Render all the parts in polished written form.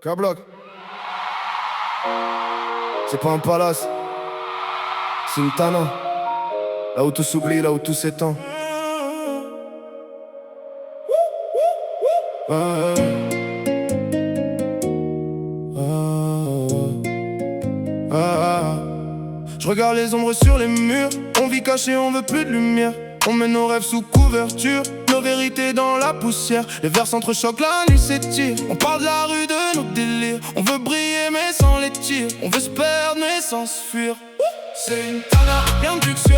K-Block. C'est pas un palace, c'est une tana. Là où tout s'oublie, là où tout s'étend. Je regarde les ombres sur les murs. On vit caché, on veut plus de lumière. On met nos rêves sous couverture, nos vérités dans la poussière. Les vers s'entrechoquent, la nuit s'étire. On parle de la rue, de nos délires. On veut briller mais sans les tirs. On veut se perdre mais sans se fuir. C'est une tana, rien de luxueux,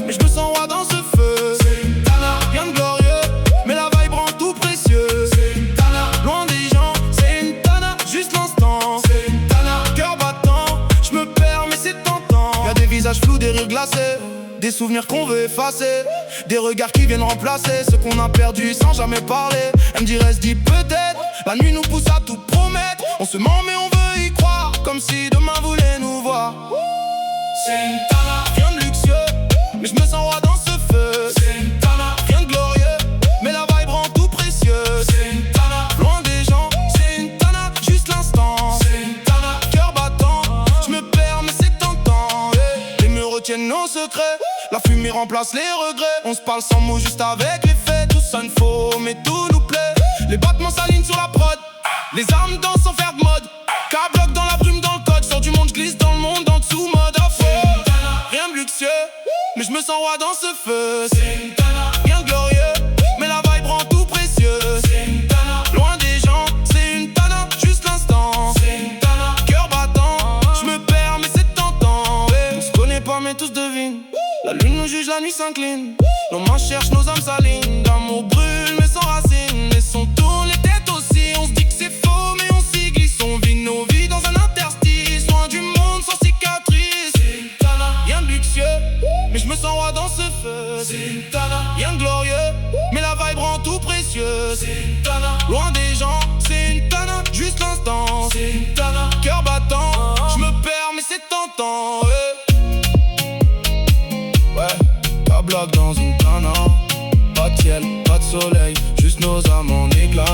mais je me sens roi dans ce feu. C'est une tana, rien de glorieux, mais la vibe rend tout précieux. C'est une tana, loin des gens, c'est une tana, juste l'instant. C'est une tana, cœur battant, je me perds mais c'est tentant. Y'a des visages flous, des rires glacés, des souvenirs qu'on veut effacer, des regards qui viennent remplacer ce qu'on a perdu sans jamais parler. Elle me dit reste, dit peut-être. La nuit nous pousse à tout promettre. On se ment mais on veut y croire, comme si demain voulait nous voir. C'est une tana, rien de luxueux, mais je me sens roi dans ce feu. C'est une tana, rien de glorieux, mais la vibe rend tout précieux. C'est une tana, loin des gens, c'est une tana, juste l'instant. C'est une tana, cœur battant, je me perds mais c'est tentant. Les murs retiennent nos secrets, la fumée remplace les regrets. On se parle sans mots, juste avec les faits. Tout sonne faux, mais tout nous plaît. Les battements s'alignent sur la prod, les armes dansent sans faire de mode. K-Block dans la brume, dans le code. Sors du monde, je glisse dans le monde en dessous, mode off. Rien de luxueux, mais je me sens roi dans ce feu. C'est une tana, rien de glorieux, mais la vibe rend tout précieux. C'est une tana, loin des gens, c'est une tana, juste l'instant. C'est une tana, cœur battant, je me perds mais c'est tentant. On se connaît pas mais tous devinent. La lune nous juge, la nuit s'incline. Nos mains cherchent, nos âmes s'alignent. L'amour brûle mais sans racines. Les sons tournent, les têtes aussi. On se dit que c'est faux mais on s'y glisse. On vit nos vies dans un interstice, loin du monde sans cicatrice. C'est une tana, rien de luxueux, mais je me sens roi dans ce feu. C'est une tana, rien de glorieux, mais la vibe rend tout précieux. C'est une tana, loin des gens, c'est une tana, juste l'instant. C'est une tana, cœur battant, je me perds mais c'est tentant. Ouais, K-Block dans une tana. Pas de ciel, pas de soleil, juste nos âmes en éclat.